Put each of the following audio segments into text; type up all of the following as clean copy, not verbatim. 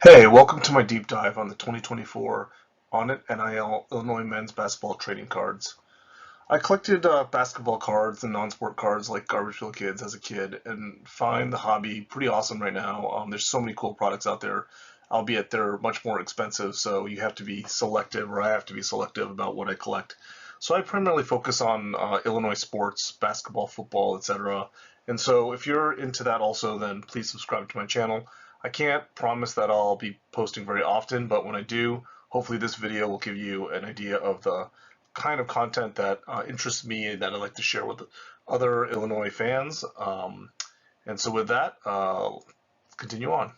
Hey, welcome to my deep dive on the 2024 ONIT NIL Illinois men's basketball trading cards. I collected basketball cards and non-sport cards like Garbage Pail Kids as a kid and find the hobby pretty awesome right now. There's so many cool products out there, albeit they're much more expensive, so you have to be selective, or I have to be selective about what I collect. So I primarily focus on Illinois sports, basketball, football, etc. And so if you're into that also, then please subscribe to my channel. I can't promise that I'll be posting very often, but when I do, hopefully this video will give you an idea of the kind of content that interests me and that I like to share with other Illinois fans. And so with that, let's continue on.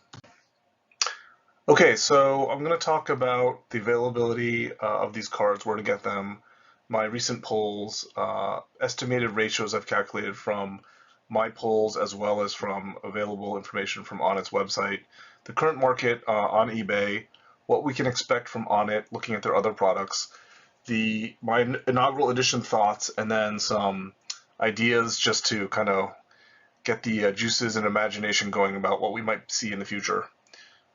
Okay, so I'm going to talk about the availability of these cards, where to get them, my recent polls, estimated ratios I've calculated from my polls as well as from available information from ONIT's website, the current market on eBay, what we can expect from ONIT looking at their other products, my inaugural edition thoughts, and then some ideas just to kind of get the juices and imagination going about what we might see in the future.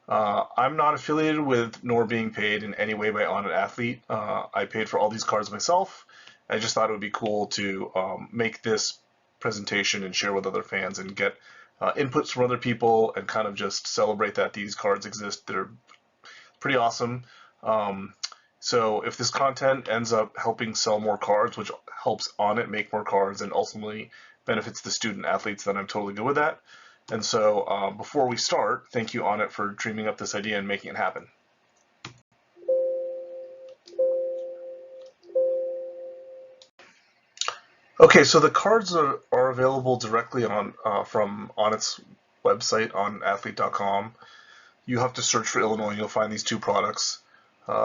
I'm not affiliated with nor being paid in any way by ONIT Athlete. I paid for all these cards myself. I just thought it would be cool to make this presentation and share with other fans and get inputs from other people and kind of just celebrate that these cards exist. They're pretty awesome. So if this content ends up helping sell more cards, which helps ONIT make more cards and ultimately benefits the student athletes, then I'm totally good with that. And so before we start, thank you ONIT for dreaming up this idea and making it happen. Okay, so the cards are available directly on from ONIT's website on athlete.com. You have to search for Illinois and you'll find these two products.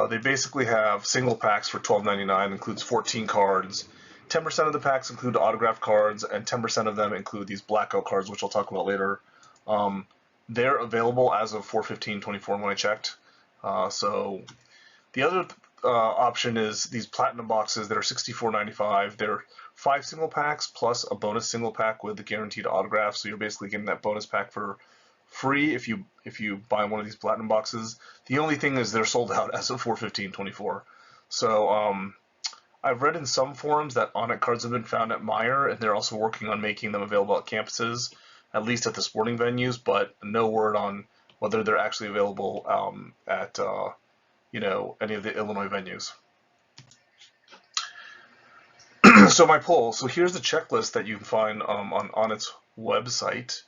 They basically have single packs for $12.99, includes 14 cards. 10% of the packs include autographed cards, and 10% of them include these blackout cards, which I'll talk about later. They're available as of 4/15/24 when I checked. So the other option is these platinum boxes that are $64.95. They're 5 single packs plus a bonus single pack with the guaranteed autograph. So you're basically getting that bonus pack for free if you buy one of these platinum boxes. The only thing is they're sold out as of 4/15/24. So I've read in some forums that ONIT cards have been found at Meyer, and they're also working on making them available at campuses, at least at the sporting venues, but no word on whether they're actually available at any of the Illinois venues. So my poll. So here's the checklist that you can find on ONIT's website.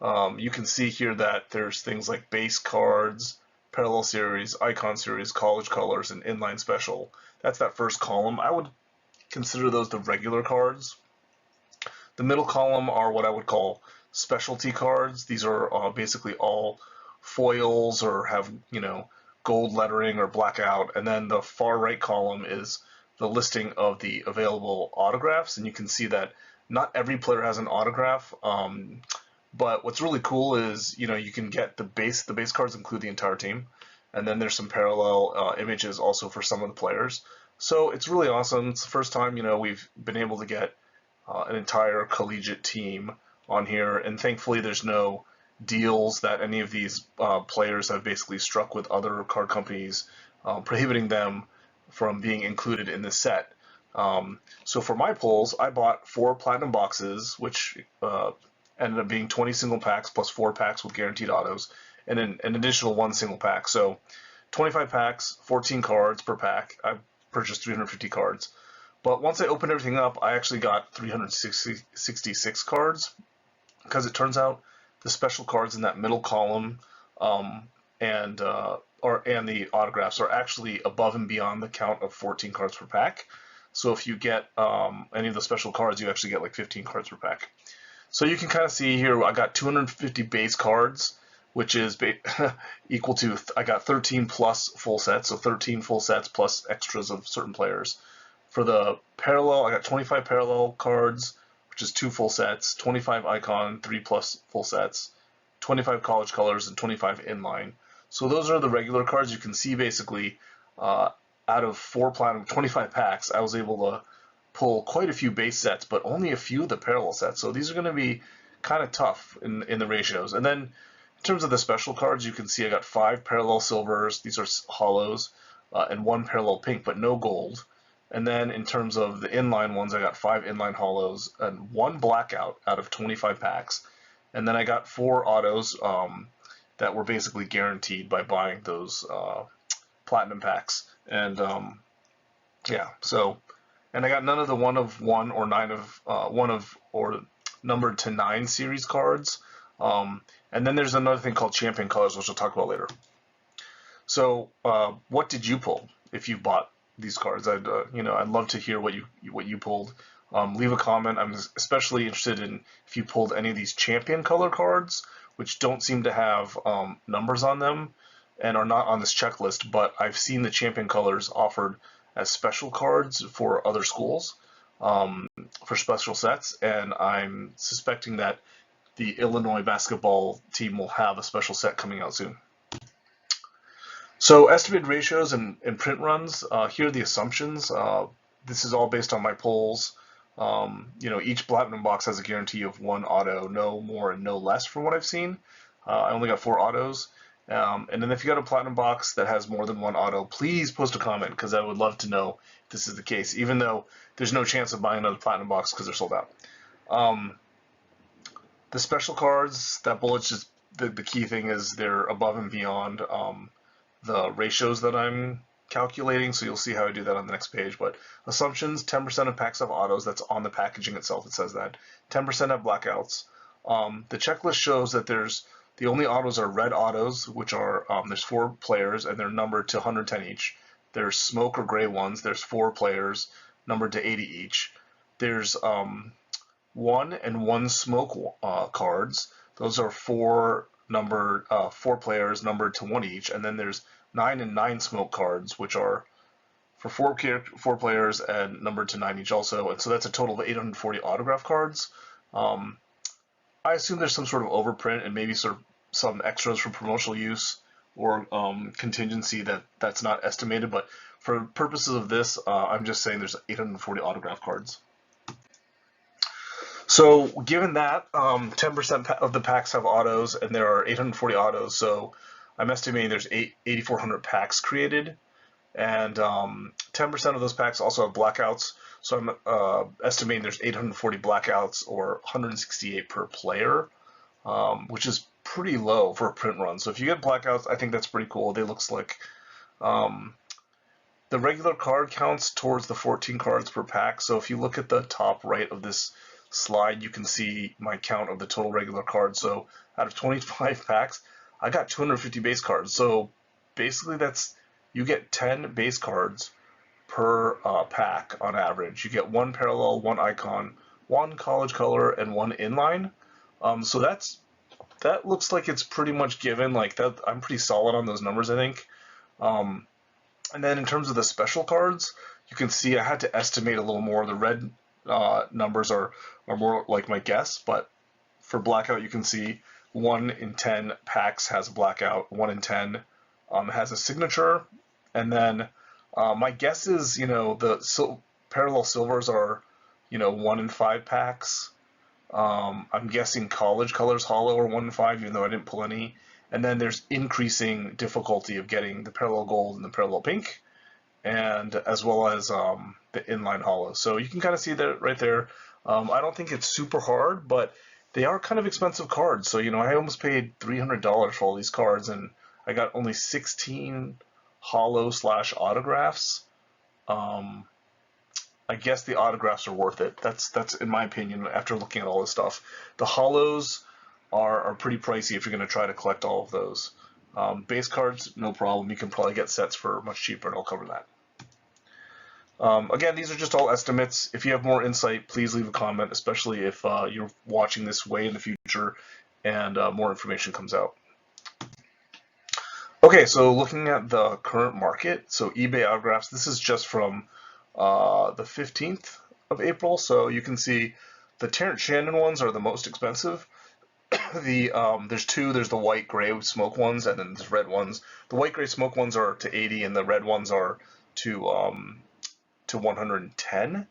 You can see here that there's things like base cards, parallel series, icon series, college colors, and inline special. That's that first column. I would consider those the regular cards. The middle column are what I would call specialty cards. These are basically all foils or have, gold lettering or blackout. And then the far right column is the listing of the available autographs. And you can see that not every player has an autograph. But what's really cool is, you can get the base cards include the entire team. And then there's some parallel images also for some of the players. So it's really awesome. It's the first time, we've been able to get an entire collegiate team on here. And thankfully there's no deals that any of these players have basically struck with other card companies, prohibiting them from being included in this set. So for my pulls, I bought 4 platinum boxes, which ended up being 20 single packs plus 4 packs with guaranteed autos, and an additional 1 single pack. So 25 packs, 14 cards per pack. I purchased 350 cards. But once I opened everything up, I actually got 366 cards, because it turns out the special cards in that middle column and the autographs are actually above and beyond the count of 14 cards per pack. So if you get any of the special cards, you actually get like 15 cards per pack. So you can kind of see here, I got 250 base cards, which is equal to, I got 13 plus full sets, so 13 full sets plus extras of certain players. For the parallel, I got 25 parallel cards, which is 2 full sets, 25 icon, 3 plus full sets, 25 college colors, and 25 inline. So those are the regular cards. You can see basically out of 4 platinum, 25 packs, I was able to pull quite a few base sets, but only a few of the parallel sets. So these are going to be kind of tough in the ratios. And then terms of the special cards, you can see I got 5 parallel silvers. These are hollows, and 1 parallel pink, but no gold. And then in terms of the inline ones, I got 5 inline hollows and 1 blackout out of 25 packs. And then I got 4 autos that were basically guaranteed by buying those platinum packs. And yeah, so, and I got none of the 1 of 1 or 9 of 1 of or numbered to 9 series cards. And then there's another thing called champion colors, which we'll talk about later. So, what did you pull if you bought these cards? I'd love to hear what you pulled. Leave a comment. I'm especially interested in if you pulled any of these champion color cards, which don't seem to have numbers on them and are not on this checklist, but I've seen the champion colors offered as special cards for other schools for special sets, and I'm suspecting that the Illinois basketball team will have a special set coming out soon. So estimated ratios and print runs, here are the assumptions. This is all based on my polls. Each platinum box has a guarantee of 1 auto, no more and no less from what I've seen. I only got 4 autos. And then if you got a platinum box that has more than 1 auto, please post a comment because I would love to know if this is the case, even though there's no chance of buying another platinum box because they're sold out. The special cards, that bullet's just the key thing is they're above and beyond the ratios that I'm calculating, so you'll see how I do that on the next page. But assumptions, 10% of packs have autos. That's on the packaging itself. It says that 10% have blackouts. The checklist shows that the only autos are red autos, which are there's 4 players and they're numbered to 110 each. There's smoke or gray ones. There's 4 players numbered to 80 each. There's 1 and 1 smoke cards. Those are 4 players numbered to 1 each, and then there's 9 and 9 smoke cards, which are for 4 players and numbered to 9 each also, and so that's a total of 840 autograph cards. I assume there's some sort of overprint and maybe sort of some extras for promotional use or contingency that's not estimated, but for purposes of this, I'm just saying there's 840 autograph cards. So given that 10% of the packs have autos and there are 840 autos, so I'm estimating there's 8,400 packs created, and 10% of those packs also have blackouts, so I'm estimating there's 840 blackouts or 168 per player, which is pretty low for a print run. So if you get blackouts, I think that's pretty cool. They look slick. The regular card counts towards the 14 cards per pack, so if you look at the top right of this slide, you can see my count of the total regular cards. So out of 25 packs, I got 250 base cards. So basically you get 10 base cards per pack on average. You get 1 parallel, 1 icon, 1 college color, and 1 inline. So that looks like it's pretty much given. Like that, I'm pretty solid on those numbers, I think. And then in terms of the special cards, you can see I had to estimate a little more. The red numbers are more like my guess, but for blackout, you can see 1 in 10 packs has a blackout, 1 in 10 has a signature, and then my guess is, the parallel silvers are, 1 in 5 packs. I'm guessing college colors hollow are 1 in 5, even though I didn't pull any. And then there's increasing difficulty of getting the parallel gold and the parallel pink, and as well as the inline hollow. So you can kind of see that right there. I don't think it's super hard, but they are kind of expensive cards. So, I almost paid $300 for all these cards, and I got only 16 hollow / autographs. I guess the autographs are worth it. That's in my opinion, after looking at all this stuff. The hollows are pretty pricey if you're going to try to collect all of those. Base cards, no problem. You can probably get sets for much cheaper, and I'll cover that. Again, these are just all estimates. If you have more insight, please leave a comment, especially if you're watching this way in the future and more information comes out. Okay, so looking at the current market, so eBay autographs, this is just from the 15th of April, so you can see the Terrence Shannon ones are the most expensive. There's 2, there's the white gray smoke ones and then there's red ones. The white gray smoke ones are to 80 and the red ones are to 110.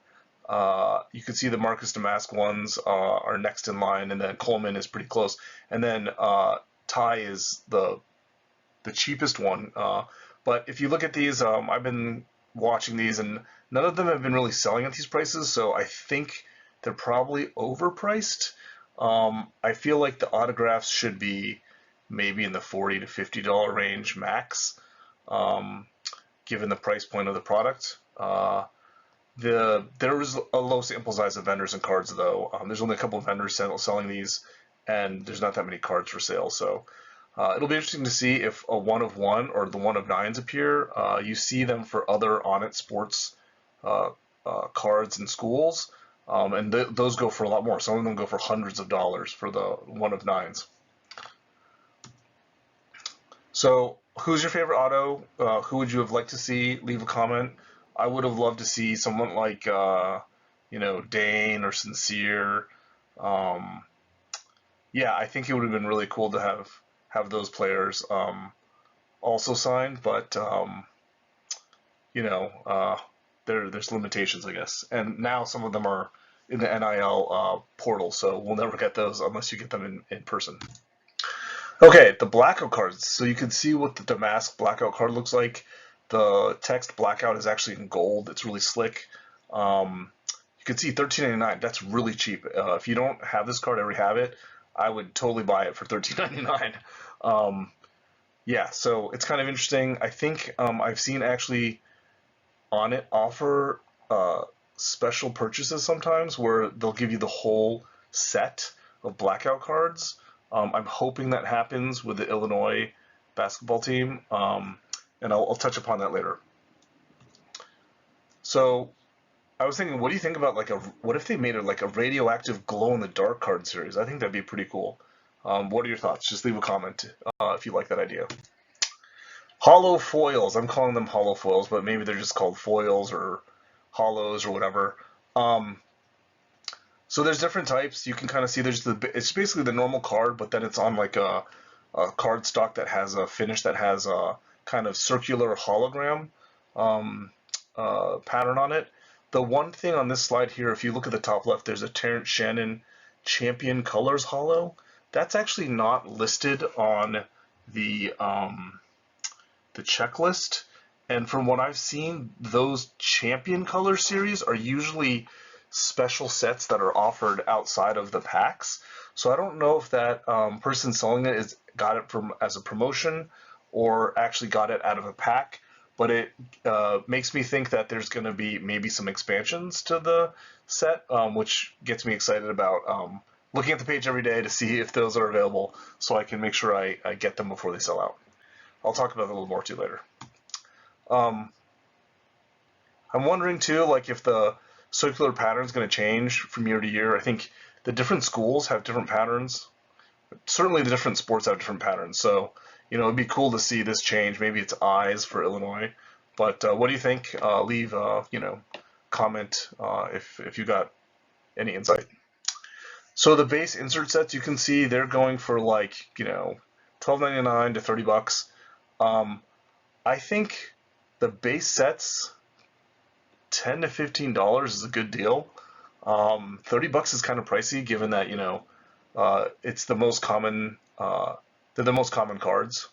You can see the Marcus Damask ones are next in line, and then Coleman is pretty close. And then Thai is the cheapest one. But if you look at these, I've been watching these, and none of them have been really selling at these prices, so I think they're probably overpriced. I feel like the autographs should be maybe in the $40 to $50 range max, um, given the price point of the product. There is a low sample size of vendors and cards though. There's only a couple of vendors selling these, and there's not that many cards for sale. So it'll be interesting to see if a one of one or the one of nines appear. You see them for other ONIT sports uh, cards in schools, and those go for a lot more. Some of them go for hundreds of dollars for the one of nines. So, who's your favorite auto? Who would you have liked to see? Leave a comment. I would have loved to see someone like, Dane or Sincere. Um, yeah, I think it would have been really cool to have those players also signed, but you know, uh, there's limitations, I guess. And now some of them are in the NIL portal, so we'll never get those unless you get them in person. Okay, the blackout cards. So you can see what the Damask blackout card looks like. The text blackout is actually in gold. It's really slick. You can see $13.99. That's really cheap. If you don't have this card, already have it, I would totally buy it for $13.99. Yeah, so it's kind of interesting. I think I've seen actually ONIT offer special purchases sometimes where they'll give you the whole set of blackout cards. I'm hoping that happens with the Illinois basketball team, and I'll touch upon that later. So I was thinking, what do you think about what if they made it like a radioactive glow in the dark card series? I think that'd be pretty cool. What are your thoughts? Just leave a comment if you like that idea. Hollow foils. I'm calling them hollow foils, but maybe they're just called foils or hollows or whatever. Um, so there's different types. You can kind of see it's basically the normal card, but then it's on like a card stock that has a finish that has a kind of circular hologram um, pattern on it. The one thing on this slide here, if you look at the top left, there's a Terrence Shannon Champion Colors Hollow. That's actually not listed on the checklist. And from what I've seen, those Champion Color series are usually special sets that are offered outside of the packs. So I don't know if that person selling it got it from as a promotion or actually got it out of a pack. But it makes me think that there's going to be maybe some expansions to the set, which gets me excited about looking at the page every day to see if those are available so I can make sure I get them before they sell out. I'll talk about that a little more too later. Um, I'm wondering too, like if the circular pattern is going to change from year to year. I think the different schools have different patterns. Certainly the different sports have different patterns. So, it'd be cool to see this change. Maybe it's eyes for Illinois. But what do you think? Leave, comment if you got any insight. So the base insert sets, you can see they're going for like, $12.99 to $30. I think the base sets, $10 to $15 is a good deal. $30 is kind of pricey given that, it's the most common, they're the most common cards.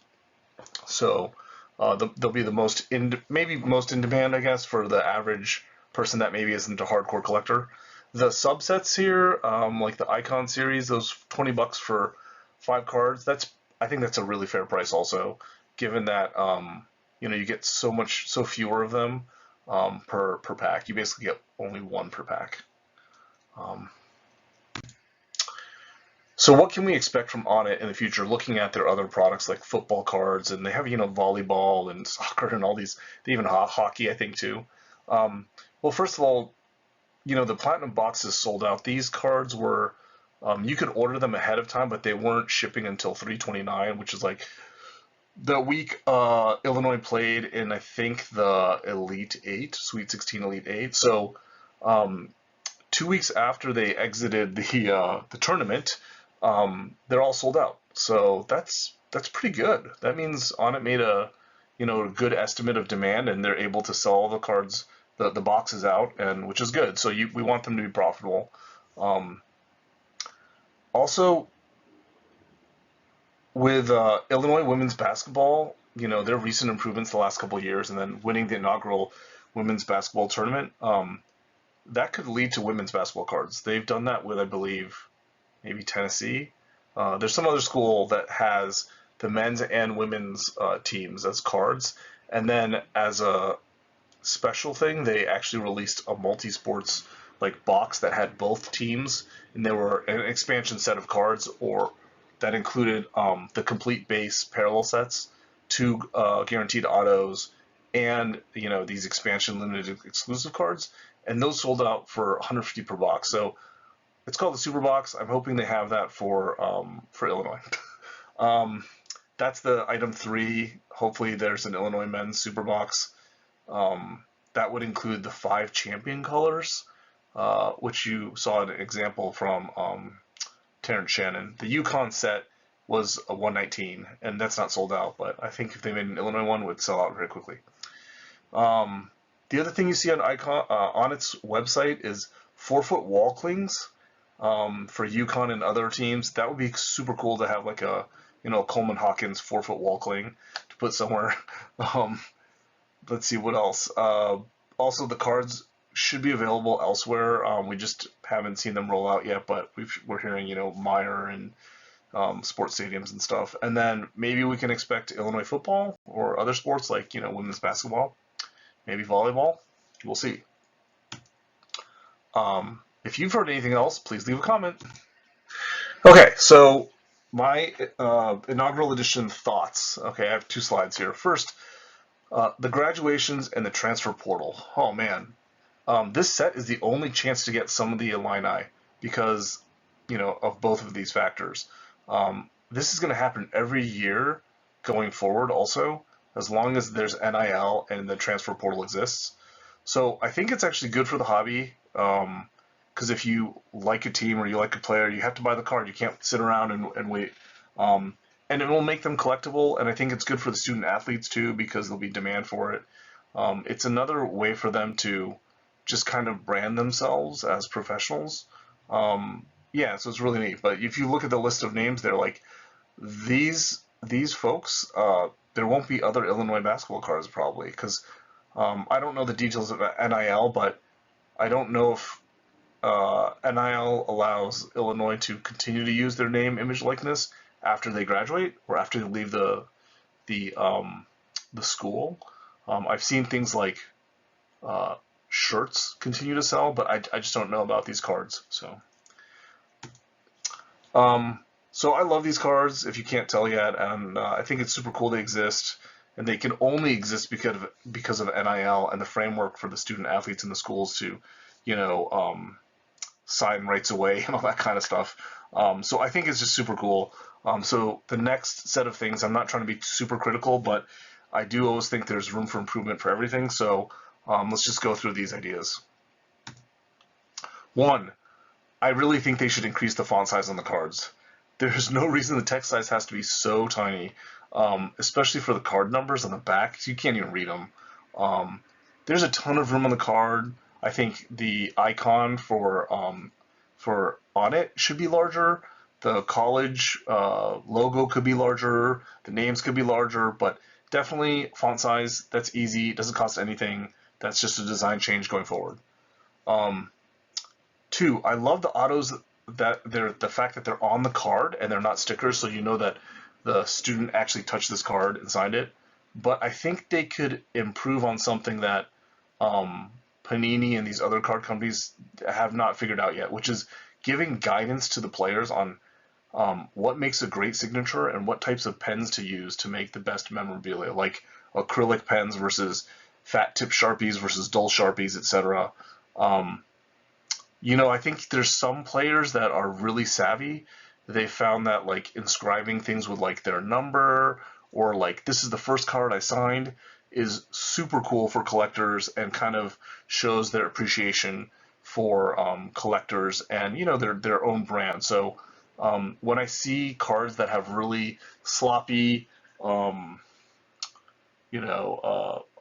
So they'll be maybe most in demand, I guess, for the average person that maybe isn't a hardcore collector. The subsets here, like the Icon series, those $20 for 5 cards, I think that's a really fair price also, given that you get so fewer of them per pack. You basically get only one per pack. So what can we expect from ONIT in the future, looking at their other products like football cards, and they have, volleyball and soccer and all these, they even hockey, I think, too. Well, first of all, the Platinum boxes sold out. These cards were, you could order them ahead of time, but they weren't shipping until 3/29, which is like the week Illinois played in, I think, the Elite Eight, Sweet 16 Elite Eight. So 2 weeks after they exited the tournament, they're all sold out. So that's pretty good. That means ONIT made a good estimate of demand, and they're able to sell all the cards, the boxes out, and which is good. So we want them to be profitable. Also, with Illinois women's basketball, their recent improvements the last couple of years, and then winning the inaugural women's basketball tournament, that could lead to women's basketball cards. They've done that with, I believe, maybe Tennessee. There's some other school that has the men's and women's teams as cards, and then as a special thing, they actually released a multi-sports like box that had both teams, and there were an expansion set of cards, or that included the complete base parallel sets, two guaranteed autos, and these expansion limited exclusive cards, and those sold out for 150 per box. So it's called the Super Box. I'm hoping they have that for Illinois. um, that's the item 3. Hopefully, there's an Illinois men's Super Box. That would include the 5 champion colors, which you saw an example from Terrence Shannon. The Yukon set was a 119, and that's not sold out, but I think if they made an Illinois one, it would sell out very quickly. The other thing you see on its website is 4-foot wall clings for Yukon and other teams. That would be super cool to have like a Coleman Hawkins 4-foot wall cling to put somewhere. Let's see what else. Also, the cards should be available elsewhere. We just haven't seen them roll out yet, but we're hearing, Meyer and sports stadiums and stuff. And then maybe we can expect Illinois football or other sports like, women's basketball, maybe volleyball. We'll see. If you've heard anything else, please leave a comment. Okay, so my inaugural edition thoughts. Okay, I have 2 slides here. First, the graduations and the transfer portal. Oh man, this set is the only chance to get some of the Illini because, of both of these factors. This is going to happen every year going forward also, as long as there's NIL and the transfer portal exists. So I think it's actually good for the hobby, because if you like a team or you like a player, you have to buy the card. You can't sit around and wait. And it will make them collectible, and I think it's good for the student athletes too because there'll be demand for it. It's another way for them to just kind of brand themselves as professionals. Yeah, so it's really neat. But if you look at the list of names, they're like these folks. There won't be other Illinois basketball cards probably because I don't know the details of NIL, but I don't know if NIL allows Illinois to continue to use their name, image, likeness after they graduate or after they leave the school. I've seen things like shirts continue to sell, but I just don't know about these cards. So I love these cards, if you can't tell yet, and I think it's super cool they exist, and they can only exist because of NIL and the framework for the student athletes in the schools to, sign rights away and all that kind of stuff. So I think it's just super cool. So the next set of things, I'm not trying to be super critical, but I do always think there's room for improvement for everything. So let's just go through these ideas. 1, I really think they should increase the font size on the cards. There's no reason the text size has to be so tiny, especially for the card numbers on the back. You can't even read them. There's a ton of room on the card. I think the icon for ONIT should be larger. The college logo could be larger. The names could be larger, but definitely font size. That's easy. It doesn't cost anything. That's just a design change going forward. 2, I love the autos the fact that they're on the card and they're not stickers, so you know that the student actually touched this card and signed it. But I think they could improve on something that Panini and these other card companies have not figured out yet, which is giving guidance to the players on what makes a great signature and what types of pens to use to make the best memorabilia, like acrylic pens versus fat tip Sharpies versus dull Sharpies, etc. I think there's some players that are really savvy. They found that like inscribing things with like their number or like this is the first card I signed is super cool for collectors and kind of shows their appreciation for collectors and their own brand. So when I see cards that have really sloppy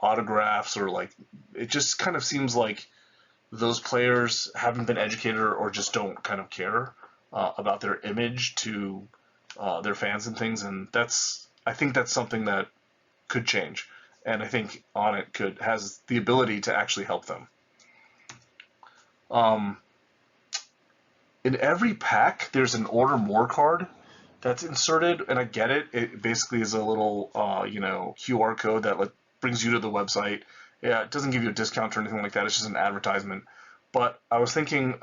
autographs or like it just kind of seems like those players haven't been educated or just don't kind of care about their image to their fans and things, and I think that's something that could change, and I think ONIT has the ability to actually help them. Um, in every pack, there's an order more card that's inserted, and I get it. It basically is a little, QR code that brings you to the website. Yeah, it doesn't give you a discount or anything like that. It's just an advertisement. But I was thinking,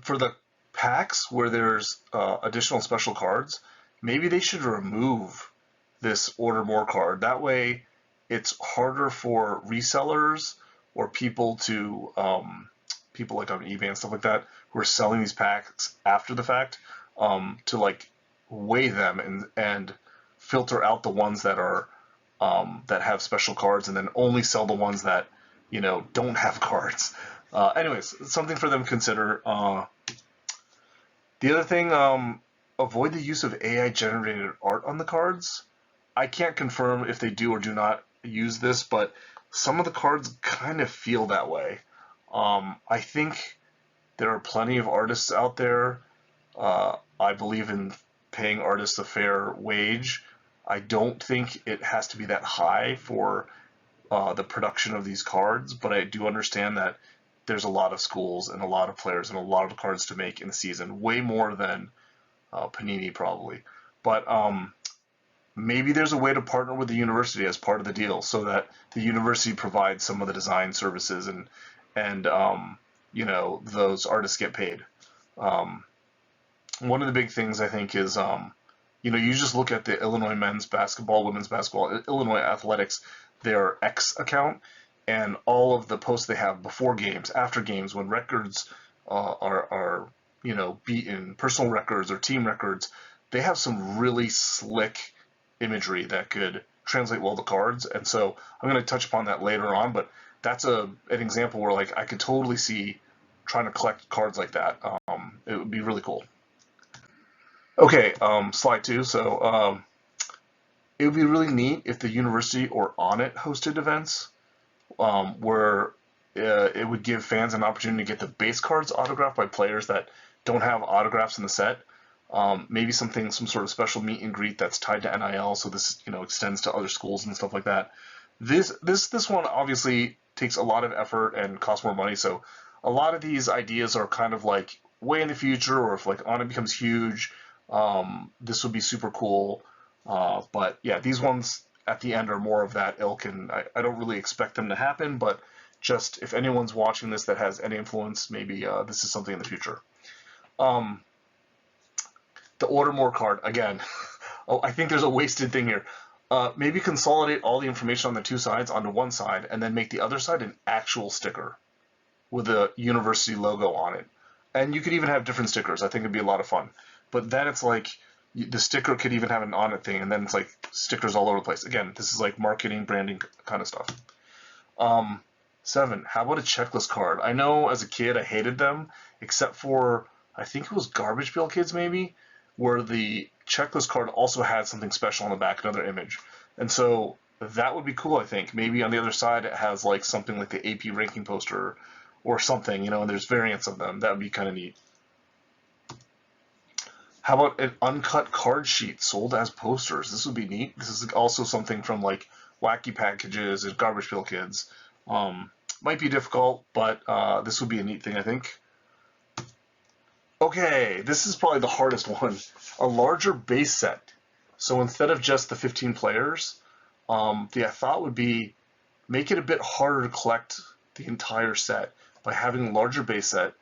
for the packs where there's additional special cards, maybe they should remove this order more card. That way, it's harder for resellers or people like on eBay and stuff like that who are selling these packs after the fact, to like weigh them and filter out the ones that are that have special cards, and then only sell the ones that don't have cards. Anyways, something for them to consider. The other thing, avoid the use of AI generated art on the cards. I can't confirm if they do or do not use this, but some of the cards kind of feel that way. I think there are plenty of artists out there. I believe in paying artists a fair wage. I don't think it has to be that high for the production of these cards, but I do understand that there's a lot of schools and a lot of players and a lot of cards to make in the season, way more than Panini probably. But maybe there's a way to partner with the university as part of the deal, so that the university provides some of the design services, and those artists get paid. Um, One of the big things I think is, you just look at the Illinois men's basketball, women's basketball, Illinois athletics, their X account, and all of the posts they have before games, after games, when records are beaten, personal records or team records. They have some really slick imagery that could translate well to cards, and so I'm going to touch upon that later on. But that's an example where like I could totally see trying to collect cards like that. It would be really cool. Okay, slide two. So it would be really neat if the university or ONIT hosted events, where it would give fans an opportunity to get the base cards autographed by players that don't have autographs in the set. Maybe some sort of special meet and greet that's tied to NIL, so this extends to other schools and stuff like that. This one obviously takes a lot of effort and costs more money, so a lot of these ideas are kind of like way in the future, or if like ONIT becomes huge, this would be super cool. But yeah, these ones at the end are more of that ilk, and I don't really expect them to happen, but just if anyone's watching this that has any influence, maybe this is something in the future. Um, the order more card, again. Oh, I think there's a wasted thing here. Maybe consolidate all the information on the two sides onto one side, and then make the other side an actual sticker with a university logo on it. And you could even have different stickers. I think it'd be a lot of fun. But then it's like the sticker could even have an on it thing, and then it's like stickers all over the place. Again, this is like marketing, branding kind of stuff. Um, 7. How about a checklist card? I know as a kid I hated them, except for I think it was Garbage Pail Kids maybe, where the checklist card also had something special on the back, another image. And so that would be cool, I think. Maybe on the other side it has like something like the AP ranking poster or something, and there's variants of them. That would be kind of neat. How about an uncut card sheet sold as posters? This would be neat. This is also something from like Wacky Packages and Garbage Pail Kids. Might be difficult, but this would be a neat thing, I think. Okay, this is probably the hardest one. A larger base set. So instead of just the 15 players, the thought would be make it a bit harder to collect the entire set by having a larger base set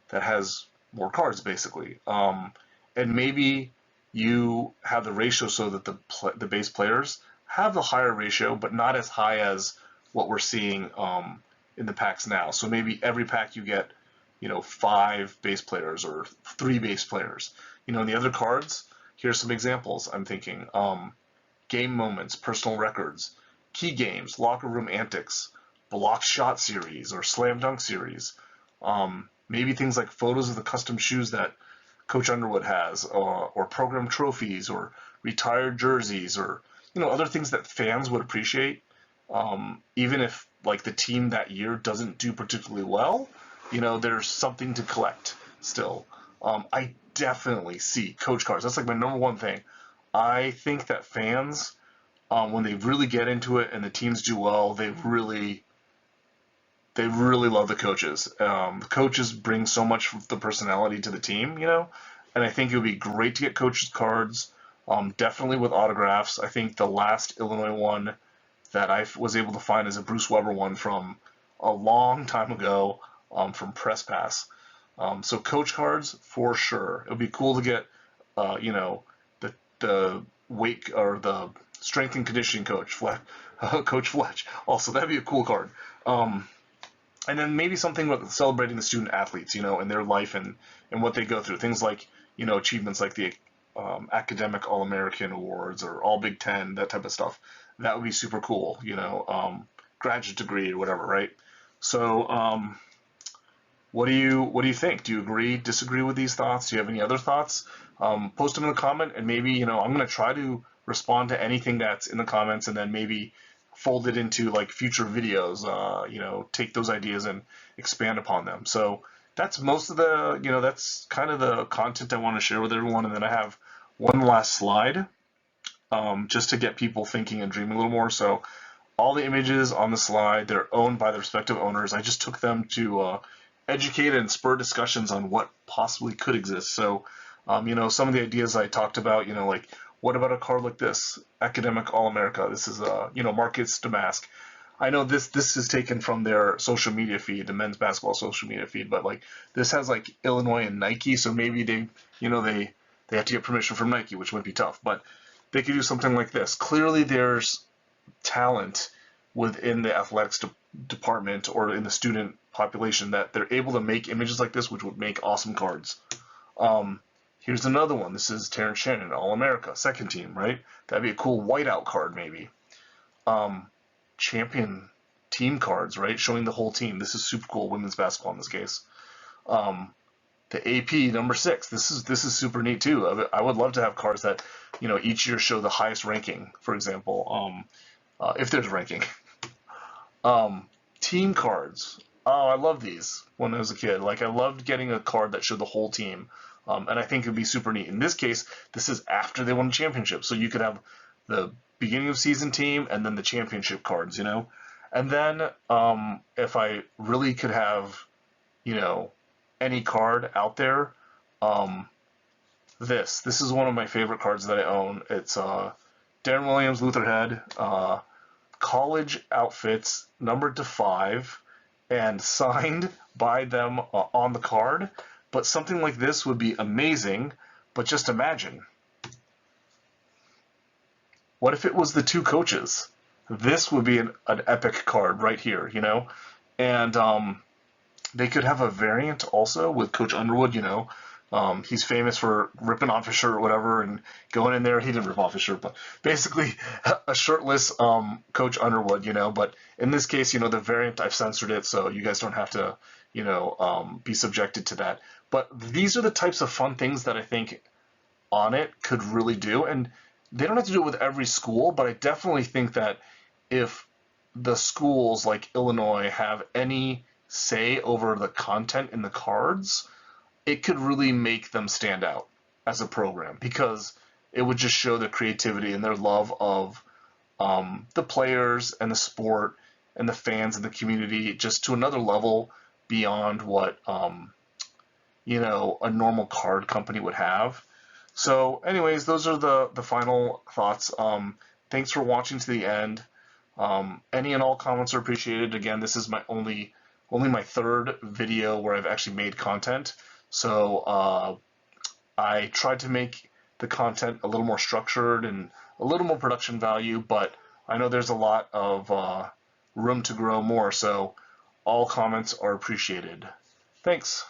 that has more cards, basically. And maybe you have the ratio so that the base players have the higher ratio, but not as high as what we're seeing in the packs now. So maybe every pack you get 5 base players or 3 base players. In the other cards, here's some examples I'm thinking. Game moments, personal records, key games, locker room antics, block shot series or slam dunk series. Maybe things like photos of the custom shoes that Coach Underwood has, or program trophies, or retired jerseys, or other things that fans would appreciate. Even if like the team that year doesn't do particularly well, there's something to collect still. I definitely see coach cards. That's like my number one thing. I think that fans, when they really get into it and the teams do well, they really love the coaches. The coaches bring so much of the personality to the team, and I think it would be great to get coaches cards, definitely with autographs. I think the last Illinois one that I was able to find is a Bruce Weber one from a long time ago, from Press Pass. So coach cards for sure. It would be cool to get, the weight or the strength and conditioning coach, Coach Fletch. Also, that'd be a cool card. And then maybe something with celebrating the student athletes, in their life and what they go through. Things like, achievements like the academic All-American awards or All Big Ten, that type of stuff. That would be super cool, graduate degree or whatever, right? So, what do you think? Do you agree, disagree with these thoughts? Do you have any other thoughts? Post them in the comment, and maybe, I'm going to try to respond to anything that's in the comments, and then maybe fold it into like future videos, take those ideas and expand upon them. So that's most of the, that's kind of the content I want to share with everyone. And then I have one last slide, just to get people thinking and dreaming a little more. So all the images on the slide, they're owned by the respective owners. I just took them to educate and spur discussions on what possibly could exist. So, some of the ideas I talked about, like, what about a card like this? Academic All-America. This is, Marcus Damask. I know this is taken from their social media feed, the men's basketball social media feed, but like this has like Illinois and Nike, so maybe they have to get permission from Nike, which would be tough, but they could do something like this. Clearly there's talent within the athletics department or in the student population that they're able to make images like this, which would make awesome cards. Here's another one. This is Terrence Shannon, All-America, second team, right? That'd be a cool whiteout card, maybe. Champion team cards, right? Showing the whole team. This is super cool, women's basketball in this case. The AP number 6. This is super neat too. I would love to have cards that, each year show the highest ranking, for example, if there's ranking. Team cards. Oh, I love these when I was a kid. Like, I loved getting a card that showed the whole team. And I think it'd be super neat. In this case, this is after they won a championship. So you could have the beginning of season team and then the championship cards, And then if I really could have, any card out there, this is one of my favorite cards that I own. It's Darren Williams, Luther Head, college outfits, numbered to 5, and signed by them on the card. But something like this would be amazing, but just imagine. What if it was the two coaches? This would be an epic card right here, And they could have a variant also with Coach Underwood, He's famous for ripping off his shirt or whatever and going in there. He didn't rip off his shirt, but basically a shirtless Coach Underwood, But in this case, the variant, I've censored it, so you guys don't have to, be subjected to that. But these are the types of fun things that I think ONIT could really do. And they don't have to do it with every school, but I definitely think that if the schools like Illinois have any say over the content in the cards, it could really make them stand out as a program because it would just show their creativity and their love of the players and the sport and the fans and the community just to another level beyond what a normal card company would have. So anyways, those are the final thoughts. Thanks for watching to the end. Any and all comments are appreciated. Again, this is my only my third video where I've actually made content. So I tried to make the content a little more structured and a little more production value, but I know there's a lot of room to grow more, so all comments are appreciated. Thanks.